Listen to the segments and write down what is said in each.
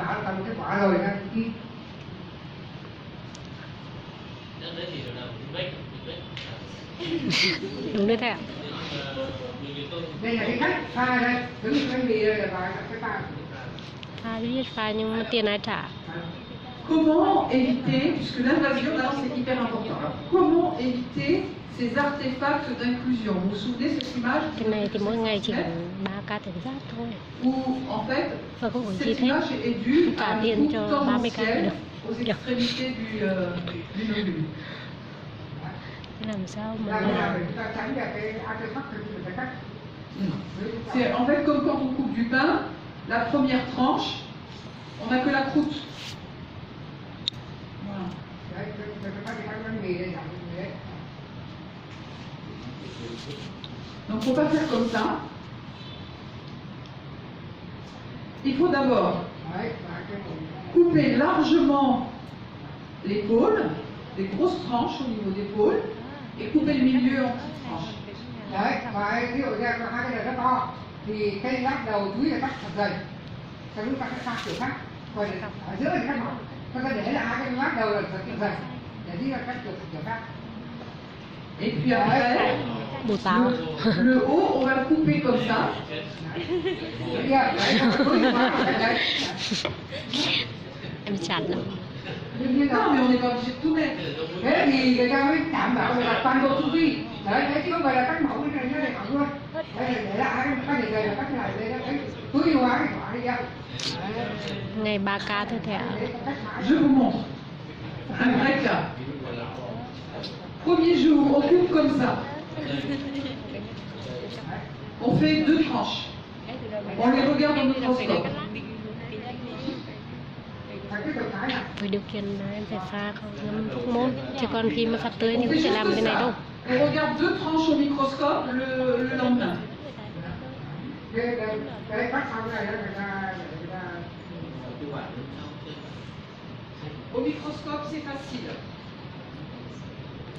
tạo ra một kết quả rồi đó. Đúng đấy thầy ạ. Đây là cái cách pha đây, thứ cái gì đây là cái pha. Pha biết pha nhưng mà tiền ai trả? Comment éviter, puisque l'invasion là c'est hyper important, alors, comment éviter ces artefacts d'inclusion? Vous vous souvenez cette image? Cái này thì mỗi ngày chỉ cần 3 ca cảnh giác thôi. Où en fait, Và không có gì cette hết. image est due Trả à une tiền coupe cho 30 ca tendancielle được. aux extrémités du nodule. Làm sao mà Làm nào để chúng ta tránh được cái artefact của cái cách. C'est en fait comme quand on coupe du pain, la première tranche, on n'a que la croûte. Voilà. Đấy, cái cách bánh mì đây dạng như thế. Donc faut pas faire comme ça. Il faut d'abord couper largement l'épaule, des grosses tranches au niveau d'épaule, et couper le milieu en petites tranches. Đấy, và ví dụ như hai cái này rất to, thì cái lát đầu túi là cắt thật dày, sau đó ta sẽ pha kiểu khác, còn ở giữa là cắt mỏng, ta sẽ để là hai cái lát đầu là thật dày, để đi là cắt kiểu khác. Et puis après, bột táo. le haut, on va le couper comme ça. Em chặt lắm. Non, mais on n'est pas obligé de tout mettre. Thế thì người ta mới đảm bảo là toàn bộ chu vi. Đấy, thế chứ không phải là cắt mỏng cái này nó để mỏng luôn. Đây là để lại cái này là cắt lại đây đấy. Túi hóa cái quả đi ra. Ngày 3 ca thôi thầy ạ. Je vous montre un vrai cas. Premier jour, on coupe comme ça. On fait 2 tranches. On les regarde au microscope. Với điều kiện là em phải pha không ngâm thuốc môn. Chứ còn khi mà sắp tới thì không thể làm cái này đâu. On regarde 2 tranches au microscope le lendemain. Cái cắt xong này là người ta Au microscope, c'est facile.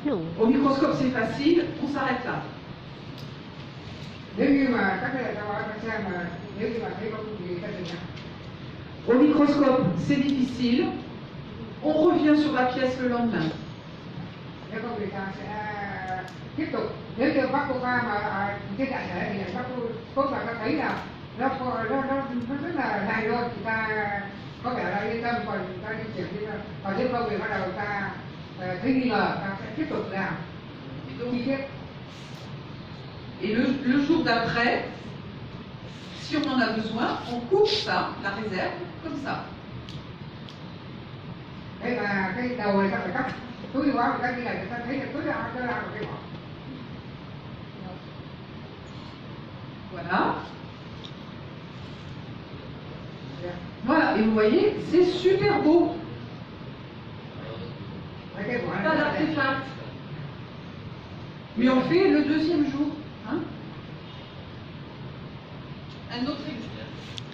Đủ. Au microscope, c'est facile, on s'arrête là. nếu như mà các cái này ta nói xem mà nếu như mà thấy có gì ta dừng lại. Au microscope, c'est difficile. On revient sur la pièce le lendemain. Nếu không thì ta sẽ tiếp tục. Nếu như bác cô pha mà trên đại thể thì bác cô là ta thấy là nó rất là dài luôn, thì ta có vẻ là yên tâm, còn ta đi chuyển đi, còn nếu không thì bắt đầu ta thấy nghi ngờ, ta sẽ tiếp tục làm chi tiết. Et le jour d'après, si on en a besoin, on coupe ça, la réserve, comme ça. Thế mà cái đầu này ta phải cắt túi hóa một cái như này, ta thấy là tối đa một cái mỏ. Voilà. Voilà, et vous voyez, c'est super beau. Pas d'artefact. Mais on fait le 2e jour. Hein?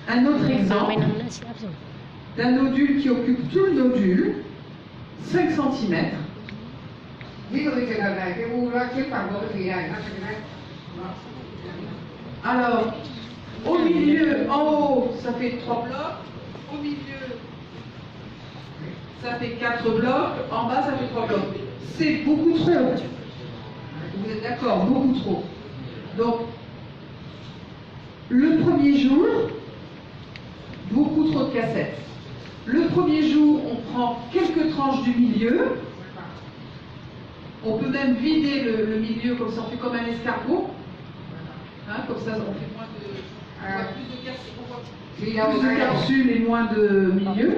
Un autre exemple d'un nodule qui occupe tout le nodule, 5 cm. Ví dụ như trường hợp này, cái u nó chiếm toàn bộ cái thủy này, nó sẽ như thế. Alors, au milieu, en haut, ça fait 3 blocs. Au milieu, ça fait 4 blocs. En bas, ça fait 3 blocs. C'est beaucoup trop. Vous êtes d'accord? Beaucoup trop. Donc, le premier jour, beaucoup trop de cassettes. Le premier jour, on prend quelques tranches du milieu. On peut même vider le milieu, comme ça on fait comme un escargot. Hein, comme ça on fait moins de, plus de capsules et moins de milieu.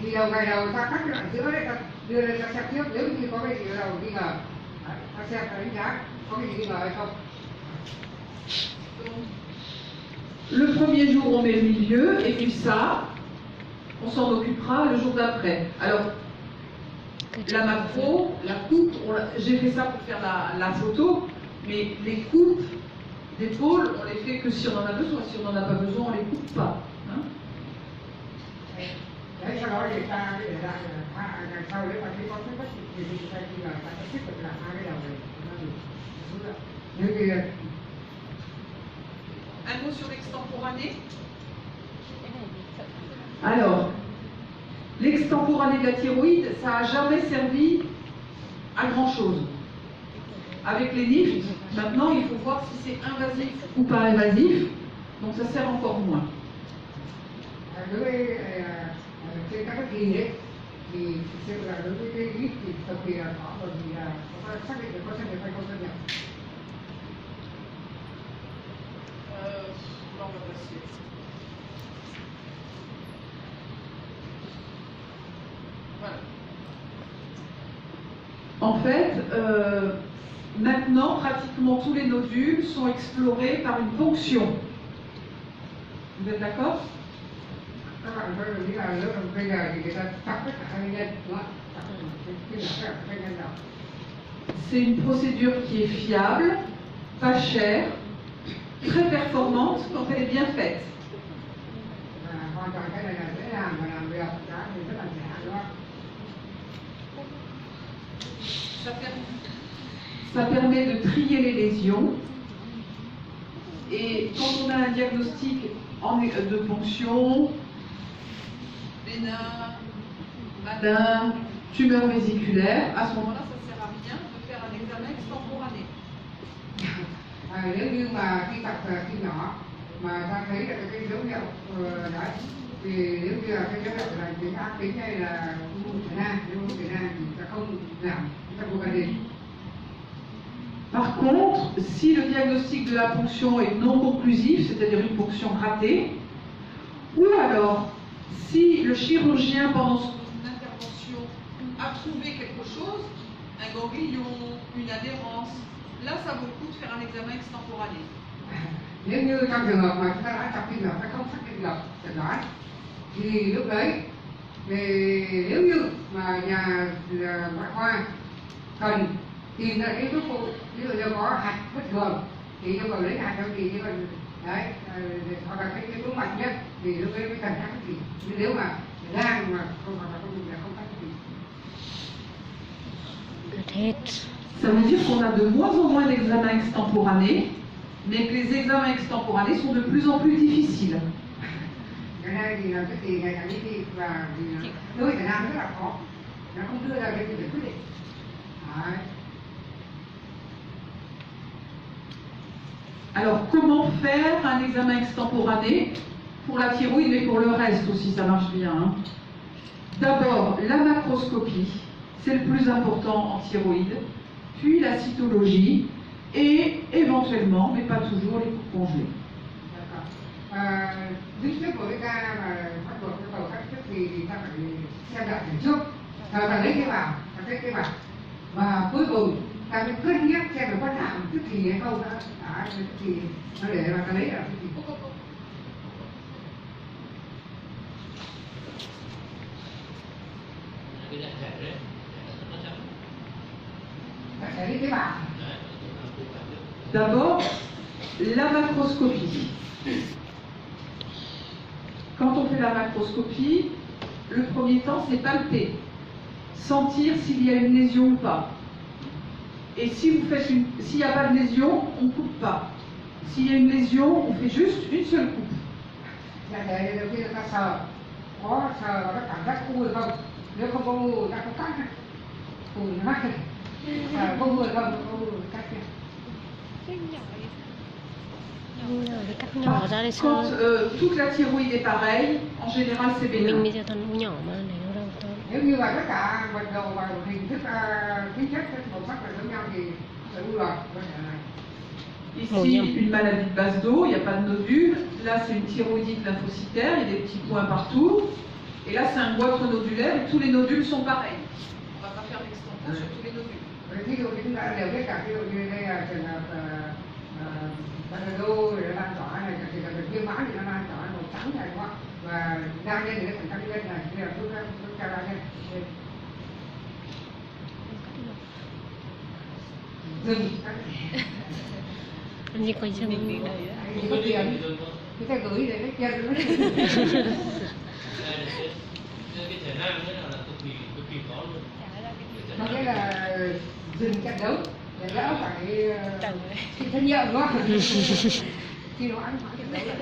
Thì đầu ngày đầu ta cắt cái đoạn giữa đấy, ta đưa lên ta xem trước, nếu như có cái gì ở đầu nghi ngờ, ta xem ta đánh giá có cái gì nghi ngờ hay không. Le premier jour on met le milieu et puis ça, on s'en occupera le jour d'après. Alors, la macro, la coupe, j'ai fait ça pour faire la photo, mais les coupes d'épaule, on les fait que si on en a besoin. Si on n'en a pas besoin, on les coupe pas. Hein? Đấy, sau đó thì ta để lại đằng sau đấy, và khi có cái thì ta khi là ta sẽ tiếp tục làm hai cái đầu này. Nếu như Un mot sur l'extemporané. Alors, l'extemporané de la thyroïde, ça n'a jamais servi à grand chose. Avec les NIFT, maintenant il faut voir si c'est invasif ou pas invasif, donc ça sert encore moins. Đối với trên các cái kỳ ấy thì thực sự là đối với cái lít thì cực kỳ là khó, bởi vì là có xác định được có xét nghiệm hay không xét nghiệm. En fait, maintenant, pratiquement tous les nodules sont explorés par une ponction. Vous êtes d'accord? Các bạn có nghĩ là nếu bây giờ thì người ta chọc tất cả các nhân, đúng không? Cái là các nhân nào? C'est une procédure qui est fiable, pas chère, très performante quand elle est bien faite. Và hoàn toàn cái này là dễ làm và làm được, giá thì rất là rẻ, đúng không? Ça permet de trier les lésions. Et quand on a un diagnostic de ponction, bénin, malin, tumeur vésiculaire, à ce moment-là, ça ne sert à rien de faire un examen extemporané. Nếu như mà khi tập khi nhỏ mà ta thấy là cái dấu hiệu đấy thì nếu như là cái dấu hiệu là tính ác tính hay là ung thư nang, nếu ung thư nang thì ta không làm, ta không can thiệp. Par contre, si le diagnostic de la ponction est non conclusif, c'est-à-dire une ponction ratée, ou alors si le chirurgien pendant son intervention a trouvé quelque chose, un ganglion, une adhérence, là ça vaut le coup de faire un examen extemporané. Nếu như trong trường hợp mà chúng ta đã chọc tim rồi, ta không xác định được chẩn đoán thì lúc đấy thì nếu như mà nhà ngoại khoa cần tìm ra cái thuốc phụ, ví dụ như có hạch bất thường thì yêu cầu lấy hạch cho thì như còn đấy, hoặc là cái túi mạch nhất thì lúc đấy mới cần khắc gì. Nhưng nếu mà gan mà không hoặc là không khắc gì. Ça veut dire qu'on a de moins en moins d'examens extemporanés, mais que les examens extemporanés sont de plus en plus difficiles. Cái này thì là cái gì ngày càng đi và đối với Việt Nam rất là khó, nó không đưa ra cái quyết định. Đấy. Alors, comment faire un examen extemporané pour la thyroïde, mais pour le reste aussi, ça marche bien. Hein. D'abord, la macroscopie, c'est le plus important en thyroïde, puis la cytologie, et éventuellement, mais pas toujours, les coupes congelées. Đứng trước của cái ca mà bắt buộc cái cầu cắt trước thì ta phải xem lại từ trước, ta lấy cái vào, ta lấy cái vào, và cuối cùng ta mới cân nhắc xem là có làm trước thì hay không đã trước thì nó để mà ta lấy là trước thì ta sẽ lấy cái vào. D'abord, la macroscopie. Quand on fait la macroscopie, le premier temps, c'est palper, sentir s'il y a une lésion ou pas. Et si vous faites s'il n'y a pas de lésion, on ne coupe pas. S'il y a une lésion, on fait juste une seule coupe. Đầu tiên ta sờ, có sờ và có cảm giác u hay không? Nếu không có u, ta không cắt. U nó mắc này. Có u hay không? Có u cắt này. Quand toute la thyroïde est pareille, en général c'est bénin. Nếu như mà tất cả mật độ và hình thức tính chất màu sắc là giống nhau thì sẽ u rồi. Ici, une maladie de base d'eau, il n'y a pas de nodule. Là, c'est une thyroïdite lymphocytaire, il y a des petits points partout. Et là, c'est un goitre nodulaire et tous les nodules sont pareils. On ne va pas faire l'extempo sur tous les nodules. Ví dụ chúng ta đều biết cả, ví dụ như đây là trường hợp base d'eau thì nó lan tỏa này, thì là viêm mãn thì nó lan tỏa màu trắng này đúng không? Và đa nhân thì nó thành các nhân này, đây là thuốc ca đa nhân. Dừng. Làm gì có dừng. Có tiền. Cái ta gửi để cái kia nữa. Cái thể năng ấy là cực kỳ khó luôn. Nó nghĩa là dừng trận đấu để đỡ phải chịu trách nhiệm đúng không? Khi nó ăn trận đấu là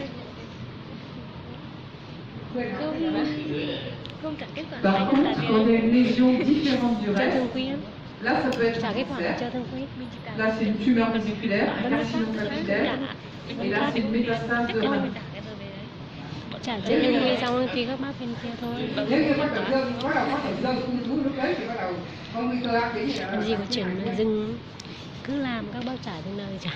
khuyên nó dưới này không trả kết quả Par này contre, quand il y a une lésion différente du cho reste, thường quy là ça peut être trả kết quả cho nécessaire. thường quy Là c'est une tumeur musculaire, un carcinome capillaire, et là c'est une métastase de rein. trả cho thường quy xong thì các bác bên kia thôi. nếu như có tổn thương bắt đầu có tổn thương ung thư lúc đấy thì bắt đầu có nguy cơ ác tính Làm gì có chuyện mà dừng cứ làm các bác trả từng nơi trả.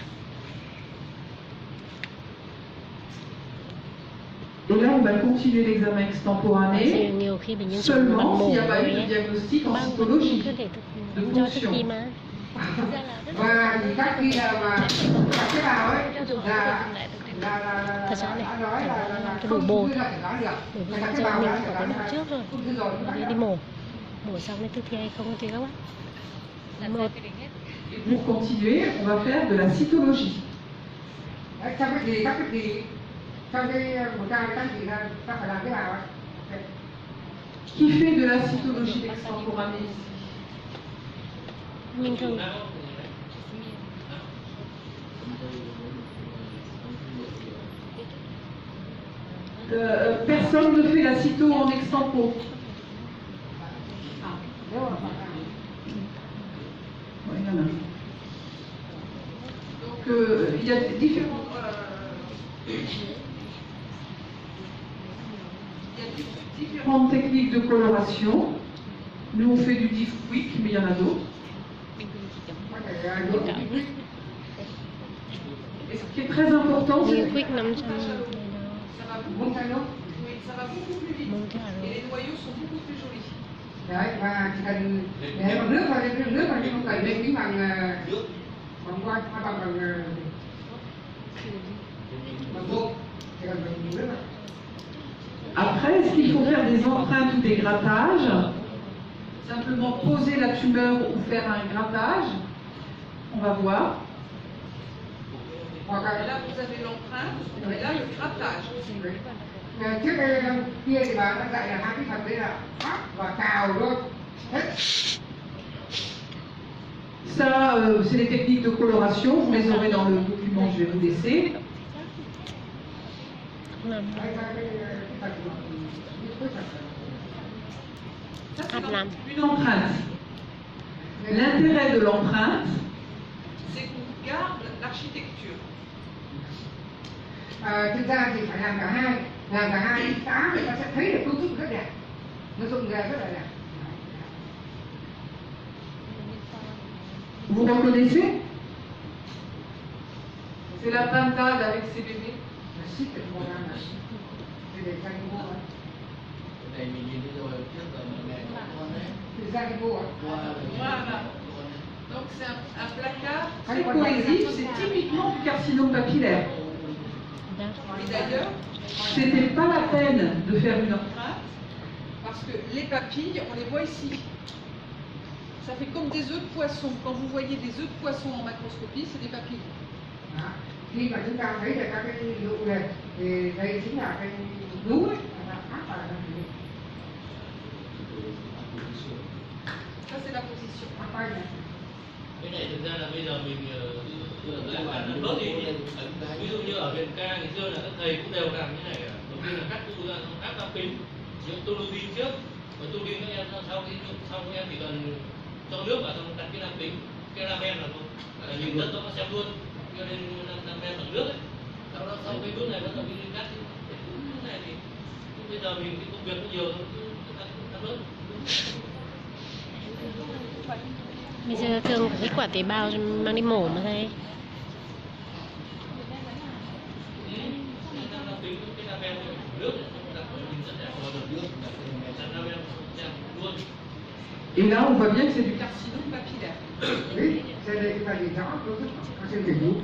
Et là, on va continuer l'examen Thì extemporané nhiều khi bệnh nhân chụp bằng seulement mổ s'il n'y a pas eu de rồi diagnostic en bác cũng cytologie có thể de thực do thức fonction. gì mà. và thì các khi mà các tế bào ấy Thật ra này, đã nói là cho đủ bột. không thể nói được Bởi vì các bây tế giờ bào mình đã có cái đợt trước rồi, ung thư rồi rồi đi mổ xong đến thực thi hay không thì các bác. Một Et pour continuer, on va faire de la cytologie. trong cái gì các cái gì trong cái một ca các gì là ta phải làm tế bào ấy. Qui fait de la cytologie extemporanée ici? mình thường Personne ne fait la cyto en extempo. Nếu mà phải làm Ouais, il y en a. Donc il y a différentes techniques de coloration. Nous on fait du diff quick, mais il y en a d'autres. có thể dùng Et ce qui est très important, c'est nhiều que quick 500 ça va muốn thay nước oui, ça va beaucoup plus vite. Bon, tiens, alors. Et les noyaux sont beaucoup plus jolis. đấy và chỉ cần để bằng nước thôi nước mà không cần lên tính bằng bằng quay hay bằng vô chỉ cần bằng nước thôi. Après, est-ce qu'il faut faire des empreintes ou des grattages? Simplement poser la tumeur ou faire un grattage? On va voir. Hoặc Et là là, vous avez l'empreinte, et là, le grattage. trước đây kia thì bà đã dạy là hai cái thuật đấy là áp và cào luôn hết. Ça, c'est les techniques de coloration. Vous les aurez dans le document, je vais vous laisser. không làm Đấy, cái thuật của cái thuật. Ça, c'est Hop là. une empreinte. L'intérêt de l'empreinte, c'est qu'on garde l'architecture. Thực ra thì phải làm cả hai xã người ta sẽ thấy được cấu trúc rất đẹp, nó dụng ra rất là đẹp. Vous reconnaissez? C'est la pintade avec ses bébés. Là xích được màu nam này thì để ra cái vô ấy, cái này mình nhìn thấy rồi trước là mẹ của con đấy thì ra cái vô ấy. Voilà. Donc c'est un placard très cohésif, c'est typiquement du carcinome papillaire. ra. Et d'ailleurs, c'était pas la peine de faire une empreinte parce que les papilles, on les voit ici. Ça fait comme des œufs de poisson. Quand vous voyez des œufs de poisson en macroscopie, c'est des papilles. Đó. Khi mà chúng ta thấy được các cái dụ này thì đây chính là cái nú ấy, là áp vào là cái Ça c'est la position. áp tay này. cái này thực ra là bây giờ mình làm bớt đi ví dụ như ở viện ca ngày xưa là các thầy cũng đều làm như này đầu tiên là cắt u ra áp ra pin dùng tu lu tin trước và tu tin các em sau các em chỉ cần cho nước vào xong đặt cái làm pin cái ramen là thôi là nhìn rất rõ xem luôn cho nên ramen bằng nước ấy sau cái bước này bắt đầu mình cắt cái này thì bây giờ mình cái công việc nó nhiều nó bớt. Bây giờ thường kết quả tế bào mang đi mổ mà thấy. Et là, on voit bien que c'est du carcinome papillaire. Đấy, trên đây chúng ta nhìn rõ cấu trúc của trên đỉnh núi.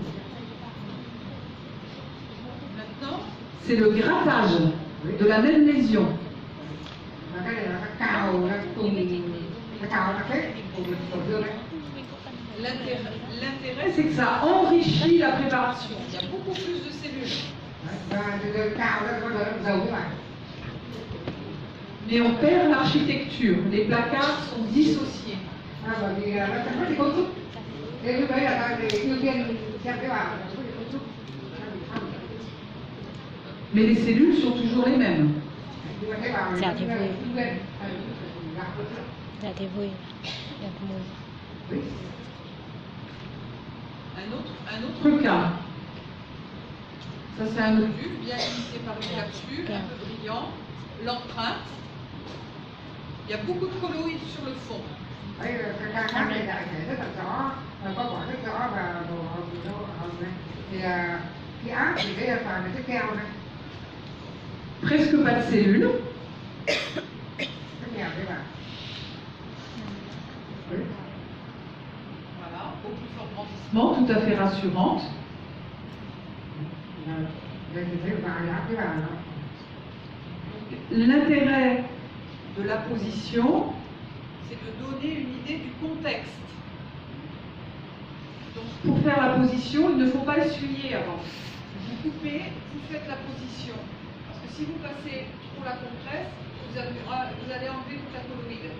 Maintenant, c'est le grattage de la même lésion. Và cái này là cái cào là cùng cái cào là kết cùng tổn thương đấy. L'intérêt, c'est que ça enrichit la préparation. Il y a beaucoup plus de cellules. Đấy, và từ cào nó có đỡ dầu như vậy. Mais on perd l'architecture. Les placards sont dissociés. Bởi vì nó chẳng có gì cấu trúc. Thế lúc đấy là ta thì ưu tiên xem tế bào là có gì cấu trúc. Mais les cellules sont toujours les mêmes. mà thế vào Dạ thì vui. lên gặp được Dạ thì vui. Dạ thì vui. Un autre cas. Ça c'est un nodule bien limité par une capsule, un peu brillant. L'empreinte. Il y a beaucoup de colloïdes sur le fond. cái ca khác này đại thể rất là rõ, có quả rất rõ và đồ hồng này thì cái áp thì cái toàn là cái keo này. Presque pas de cellules. Rất nghèo đấy bạn. Voilà, au plus fort grandissement, tout à fait rassurante. Đây thì thấy vài áp cái vào đó. L'intérêt de la position, c'est de donner une idée du contexte. Donc pour faire la position, il ne faut pas essuyer avant. Vous coupez, vous faites la position. Parce que si vous passez trop la compresse, vous allez enlever toute la colloïde.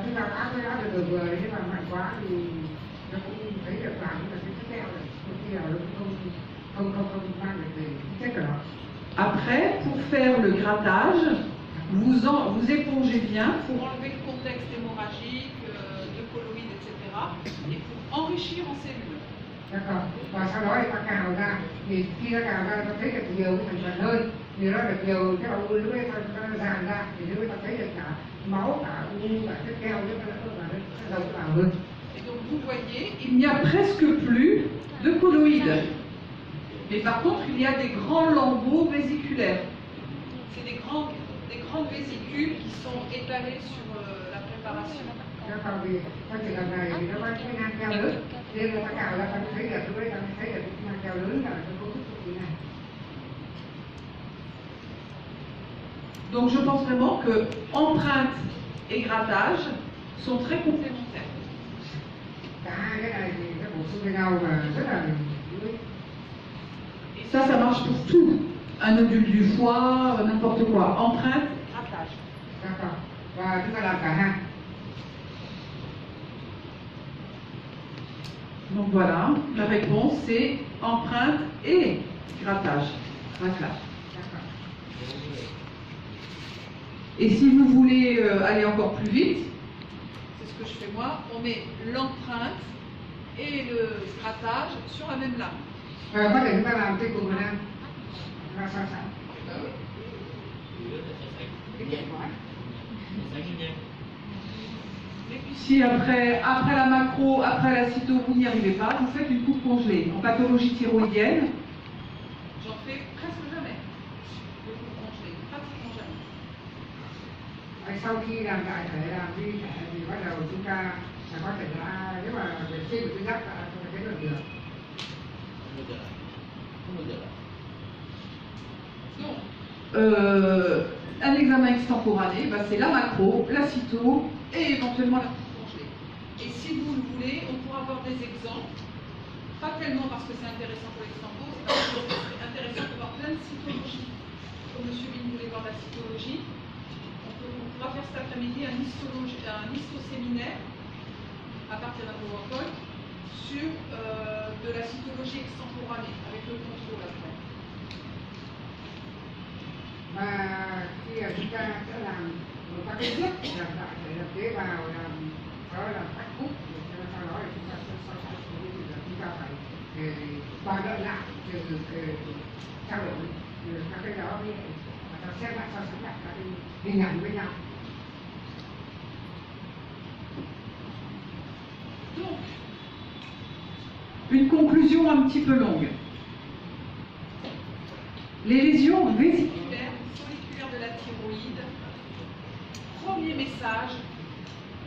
Khi nào áp cái áp được vừa nhưng mà mạnh quá thì nó cũng thấy được vào nhưng mà cái keo này khi nào nó không mang được gì chất của nó. Après, pour faire le grattage, vous épongez bien pour enlever le contexte hémorragique, de colloïdes, etc. Et pour enrichir en cellules. D'accord. Và sau đó thì ta cào ra, thì khi ta cào ra ta thấy được nhiều cái thành phần hơn, thì nó được nhiều cái đầu lưỡi nó dàn ra, thì lúc ta thấy được cả máu, cả cả chất keo, nó đầu vào hơn. Et donc vous voyez, il n'y a presque plus de colloïdes. Mais par contre, il y a des grands lambeaux vésiculaires. C'est des grandes vésicules qui sont étalées sur la préparation. Nó còn vì trong trường hợp này thì nó có cái nang keo lớn, nên là ta cào ra ta thấy được lúc đấy ta thấy được cái nang keo lớn là cái cấu trúc như này. Donc je pense vraiment que empreinte et grattage sont très complémentaires. Cả hai cái này thì nó bổ sung với nhau và rất là hữu ích. Et ça marche pour tout. Un nodule du foie, n'importe quoi. Empreinte, grattage. D'accord. Và chúng ta làm cả hai. Donc voilà, la réponse c'est empreinte et grattage. Raclage. D'accord. Et si vous voulez aller encore plus vite, c'est ce que je fais moi, on met l'empreinte et le grattage sur la même lame. Có thể chúng ta làm trên cùng một năm. Ra so sánh. Cái chuyện quá. Et puis si après la macro, après la cyto, vous n'y arrivez pas, vous faites une coupe congelée. En pathologie thyroïdienne, j'en fais presque jamais. De coupe congelée, pratiquement jamais. Sau khi làm đại thể làm vi thể thì bắt đầu chúng ta có thể là nếu mà vệ sinh của tuyến giáp là không thấy được được. Donc, un examen extemporané, c'est la macro, la cyto et éventuellement la coupe congelée. Et si vous le voulez, on pourra avoir des exemples, pas tellement parce que c'est intéressant pour l'extempo, c'est parce que c'est intéressant de voir plein de cytologies. Comme M. Vine voulait voir la cytologie, on pourra faire cet après-midi un histoséminaire à partir d'un PowerPoint sur de la cytologie extemporanée, avec le contrôle après. Và khi chúng ta sẽ làm một các cái bước làm đại thể là tế bào, làm đó là tách cúc, sau đó thì chúng ta sẽ so sánh với chúng ta phải bàn luận lại từ trao đổi các cái đó với ta xem lại so sánh lại các cái hình ảnh với nhau. Donc, une conclusion un petit peu longue. Les lésions vésiculaires, folliculaires de la thyroïde, premier message,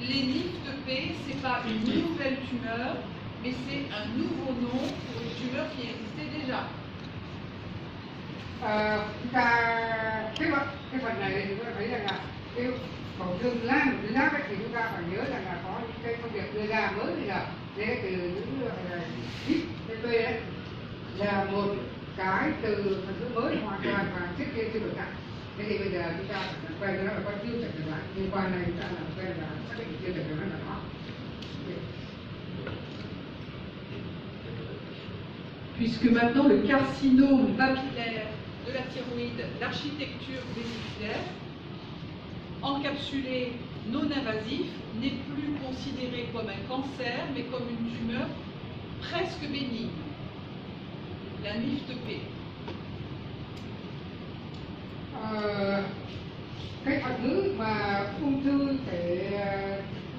les NIFT-P, ce n'est pas une nouvelle tumeur, mais c'est un nouveau nom pour une tumeur qui existait déjà. Chúng ta cái phần này thì chúng ta thấy rằng là cái tổn thương lan của tuyến giáp thì chúng ta phải nhớ rằng là có những cái công việc đưa ra mới bây giờ thế từ những NIFT-P đấy là một cái từ phần thứ mới hoàn toàn và trước kia chưa được đặt. Thế thì bây giờ chúng ta quen với nó là con tiêu chuẩn được lại liên quan này chúng ta làm quen là xác định tiêu chuẩn của nó là nó. Puisque maintenant le carcinome papillaire de la thyroïde, l'architecture vésiculaire, encapsulé non invasif, n'est plus considéré comme un cancer, mais comme une tumeur presque bénigne, la NIFT-P. Cái thuật ngữ mà ung thư thể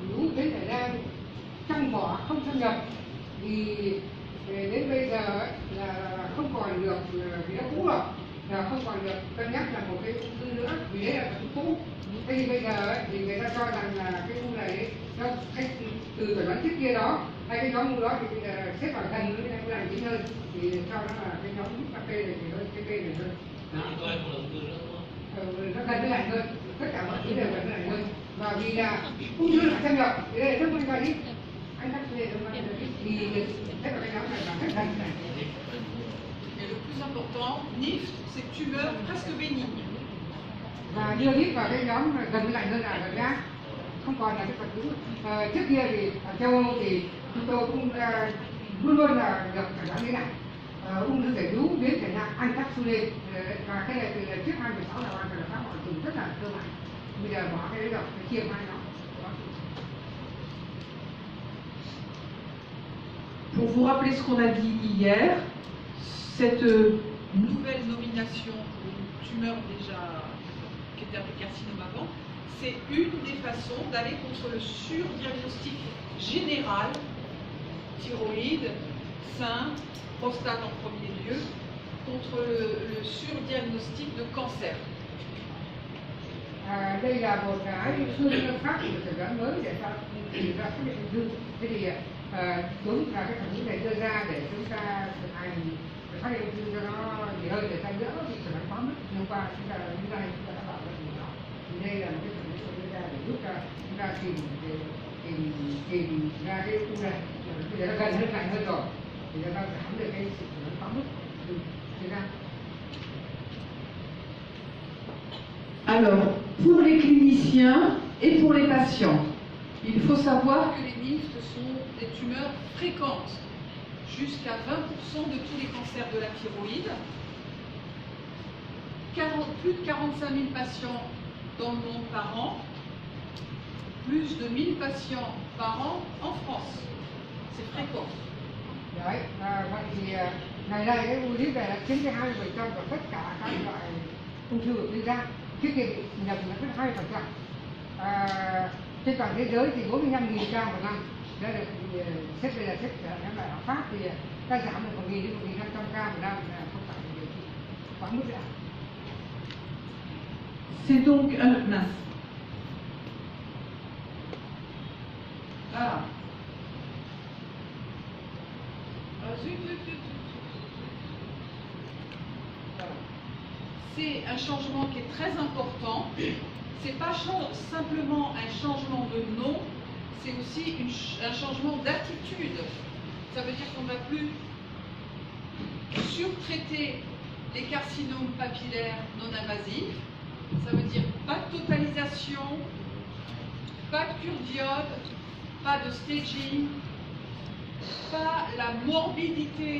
lũ đến thể đang trong vỏ không xâm nhập thì đến bây giờ ấy, là không còn được vì nó cũ rồi, là không còn được cân nhắc là một cái ung thư nữa vì đấy là bệnh cũ. Thế thì bây giờ ấy, thì người ta cho rằng là cái u này ấy, nó từ chẩn đoán trước kia đó hay cái nhóm u đó thì bây giờ xếp vào gần với cái u này chính hơn thì cho nó là cái nhóm cà phê này thì hơn cái cây này hơn. Đó. Coi không là ung thư nữa đúng không? Nó gần với lạnh hơn, tất cả mọi thứ đều gần với lạnh hơn. Và vì là ung thư là xâm nhập thì đây là rất quan trọng. Anh cắt về nó thì thế là cái nhóm này là rất gần này. Et le plus important, NIFT, c'est tumeur presque bénigne. Và đưa hít vào cái nhóm gần với lạnh hơn là gần gác, không còn là cái vật cũ. Trước kia thì ở châu Âu thì chúng tôi cũng luôn luôn là được chẩn đoán thế này, ung thư thể vú biến thể nặng encapsulé, và cái này từ trước 2016 là hoàn toàn là các họ dùng rất là cơ bản. Bây giờ bỏ cái đấy rồi, cái chia hai nó. Pour vous rappeler ce qu'on a dit hier, cette nouvelle nomination pour une tumeur déjà qui était appelée carcinome avant, c'est une des façons d'aller contre le surdiagnostic général, thyroïde, sein, prostate en premier lieu, contre le surdiagnostic de cancer. Đây là một cái phương pháp của chẩn đoán mới để tìm ra xác định ung thư. Thế thì đúng là cái thuật ngữ này đưa ra để chúng ta thực hành phát hiện ung thư cho nó nhiều hơn để ta đỡ bị chẩn đoán quá mức. Hôm qua chúng ta đã bảo rất nhiều đó. Thì đây là một cái thuật ngữ đưa ra để giúp chúng ta tìm ra cái ung thư này. Bây giờ nó gần hơn lạnh hơn rồi thì chúng ta giảm được cái sự chẩn đoán quá mức từ thời gian. Alors, pour les cliniciens et pour les patients, il faut savoir que les NIFT sont des tumeurs fréquentes, jusqu'à 20% de tous les cancers de la thyroïde, plus de 45 000 patients dans le monde par an, plus de 1000 patients par an en France. C'est fréquent. Đấy, vậy thì ngày nay cái u lít này là chiếm cái 20% của tất cả các loại ung thư ở trên da. Trước kia nhập là rất 2%. Trên toàn thế giới thì 45.000 ca một năm. Đây là xếp đây là xếp lại ở Pháp thì ta giảm được 1.000 đến 1.500 ca một năm là không phải là điều trị quá mức nữa. C'est donc un mince. Voilà. C'est un changement qui est très important. C'est pas simplement un changement de nom, c'est aussi un changement d'attitude. Ça veut dire qu'on ne va plus surtraiter les carcinomes papillaires non invasifs. Ça veut dire pas de totalisation, pas de cure d'iode, pas de staging, pas la morbidité